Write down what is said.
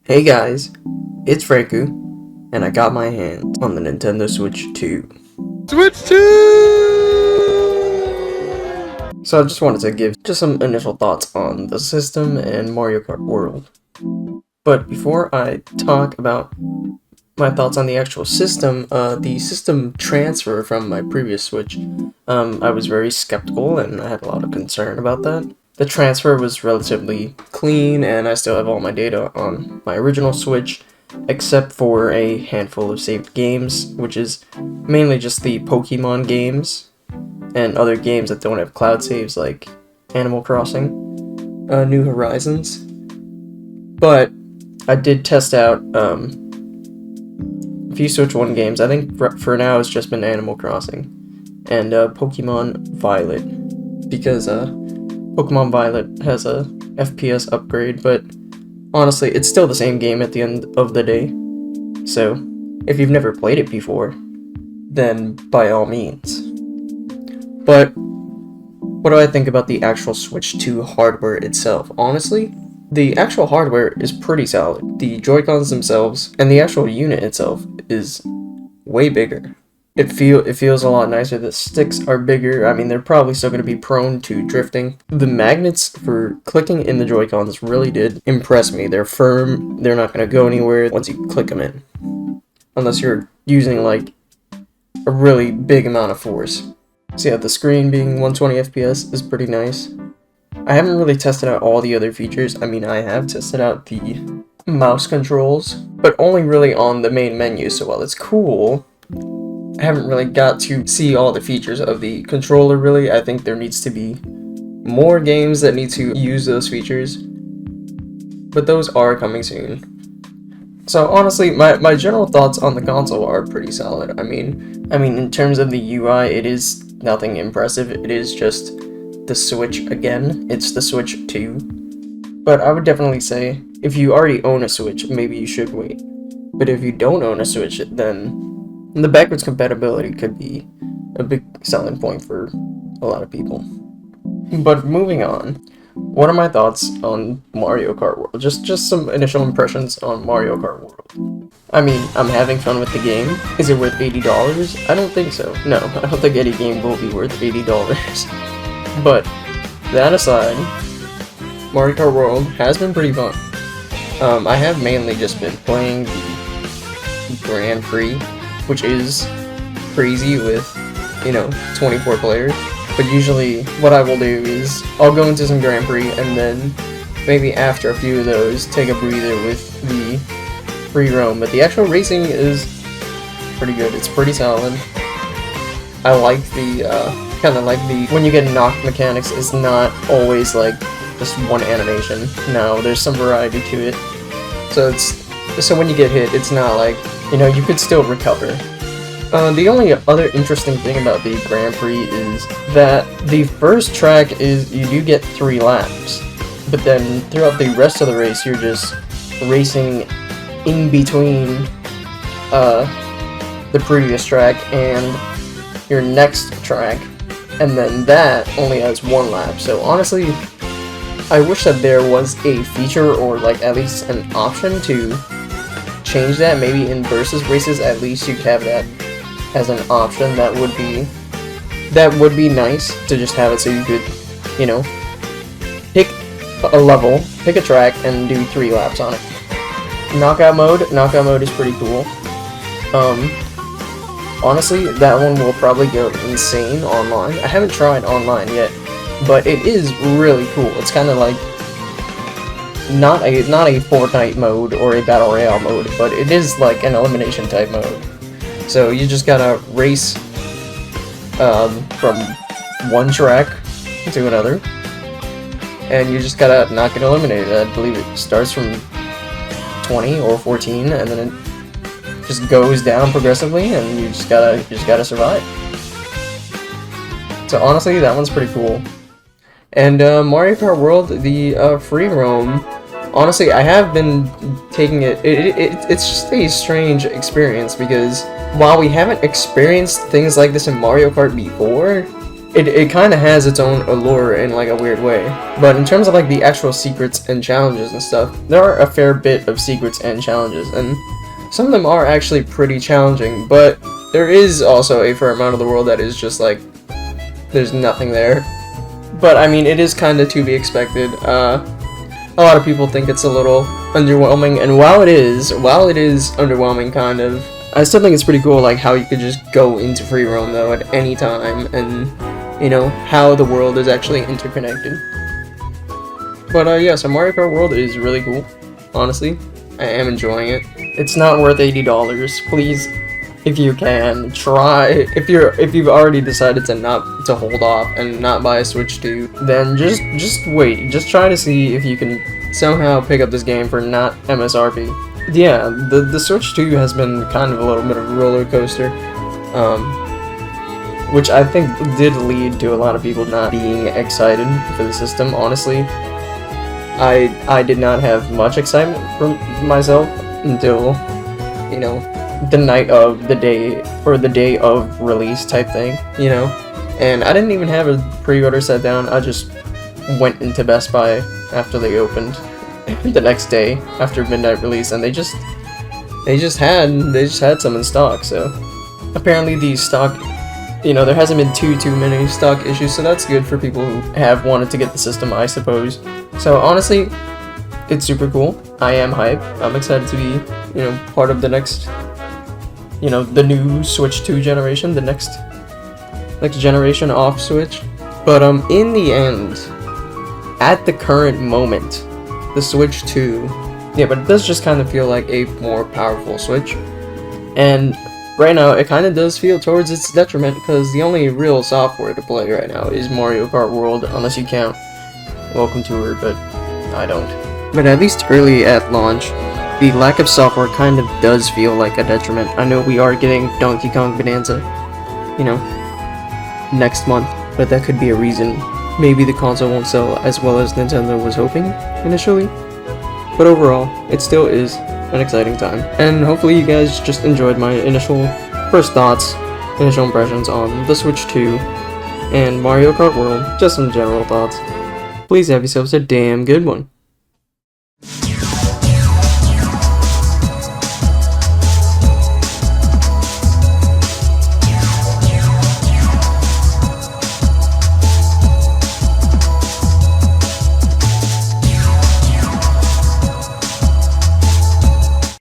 Hey guys, it's Franku, and I got my hands on the Nintendo Switch 2. Switch 2! So I just wanted to give just some initial thoughts on the system and Mario Kart World. But before I talk about my thoughts on the actual system, the system transfer from my previous Switch, I was very skeptical and I had a lot of concern about that. The transfer was relatively clean and I still have all my data on my original Switch, except for a handful of saved games, which is mainly just the Pokemon games and other games that don't have cloud saves like Animal Crossing, New Horizons. But I did test out a few Switch 1 games. I think for now it's just been Animal Crossing and Pokemon Violet, because Pokemon Violet has a FPS upgrade, but honestly, it's still the same game at the end of the day. So, if you've never played it before, then by all means. But, what do I think about the actual Switch 2 hardware itself? Honestly, the actual hardware is pretty solid. The Joy-Cons themselves, and the actual unit itself, is way bigger. It feels a lot nicer. The sticks are bigger. I mean, they're probably still going to be prone to drifting. The magnets for clicking in the Joy-Cons really did impress me. They're firm. They're not going to go anywhere once you click them in. Unless you're using, like, a really big amount of force. So yeah, the screen being 120 FPS is pretty nice. I haven't really tested out all the other features. I mean, I have tested out the mouse controls, but only really on the main menu. So while it's cool, I haven't really got to see all the features of the controller, really. I think there needs to be more games that need to use those features, but those are coming soon. So honestly, my general thoughts on the console are pretty solid. I mean, in terms of the UI, it is nothing impressive. It is just the Switch again. It's the Switch 2. But I would definitely say, if you already own a Switch, maybe you should wait. But if you don't own a Switch, then the backwards compatibility could be a big selling point for a lot of people. But moving on, what are my thoughts on Mario Kart World? Just some initial impressions on Mario Kart World. I mean, I'm having fun with the game. Is it worth $80? I don't think so. No, I don't think any game will be worth $80. But that aside, Mario Kart World has been pretty fun. I have mainly just been playing the Grand Prix, which is crazy with, 24 players. But usually what I will do is I'll go into some Grand Prix and then maybe after a few of those take a breather with the free roam. But the actual racing is pretty good. It's pretty solid. I like the when you get knocked mechanics, it's not always like just one animation. No, there's some variety to it. So when you get hit, it's not like, you could still recover. The only other interesting thing about the Grand Prix is that the first track is you do get 3 laps, but then throughout the rest of the race, you're just racing in between the previous track and your next track, and then that only has 1 lap. So honestly, I wish that there was a feature or like at least an option to change that. Maybe in versus races, at least you could have that as an option. That would be nice to just have it so you could, pick a level, pick a track, and do 3 laps on it. Knockout mode is pretty cool. Honestly, that one will probably go insane online. I haven't tried online yet, but it is really cool. It's kind of like not a Fortnite mode or a Battle Royale mode, but it is like an elimination type mode. So you just gotta race from one track to another, and you just gotta not get eliminated. I believe it starts from 20 or 14, and then it just goes down progressively, and you just gotta survive. So honestly, that one's pretty cool. And Mario Kart World, the free roam, honestly, I have been taking it. It's just a strange experience, because while we haven't experienced things like this in Mario Kart before, it kind of has its own allure in like a weird way. But in terms of like the actual secrets and challenges and stuff, there are a fair bit of secrets and challenges, and some of them are actually pretty challenging, but there is also a fair amount of the world that is just like, there's nothing there. But I mean, it is kind of to be expected. A lot of people think it's a little underwhelming, and while it is underwhelming kind of, I still think it's pretty cool, like how you could just go into free roam though at any time, and you know, how the world is actually interconnected. But yeah, so Mario Kart World is really cool, honestly. I am enjoying it. It's not worth $80. Please, if you can, try. If you've already decided to hold off and not buy a Switch 2, then just wait. Just try to see if you can somehow pick up this game for not MSRP. Yeah, the Switch 2 has been kind of a little bit of a roller coaster, which I think did lead to a lot of people not being excited for the system, honestly. I did not have much excitement from myself until, you know, the night of the day, or the day of release type thing, you know? And I didn't even have a pre-order set down. I just went into Best Buy after they opened the next day after midnight release, and they just had some in stock. So apparently the stock, you know, there hasn't been too many stock issues, so that's good for people who have wanted to get the system, I suppose. So honestly, it's super cool. I am hyped. I'm excited to be, you know, part of the next, you know, the new Switch 2 generation, the next generation off Switch. But in the end, at the current moment, the Switch 2, yeah, but it does just kind of feel like a more powerful Switch. And right now, it kind of does feel towards its detriment, because the only real software to play right now is Mario Kart World, unless you count Welcome Tour, but I don't. But at least early at launch, the lack of software kind of does feel like a detriment. I know we are getting Donkey Kong Bonanza, you know, next month, but that could be a reason. Maybe the console won't sell as well as Nintendo was hoping initially, but overall, it still is an exciting time. And hopefully you guys just enjoyed my initial initial impressions on the Switch 2 and Mario Kart World, just some general thoughts. Please have yourselves a damn good one.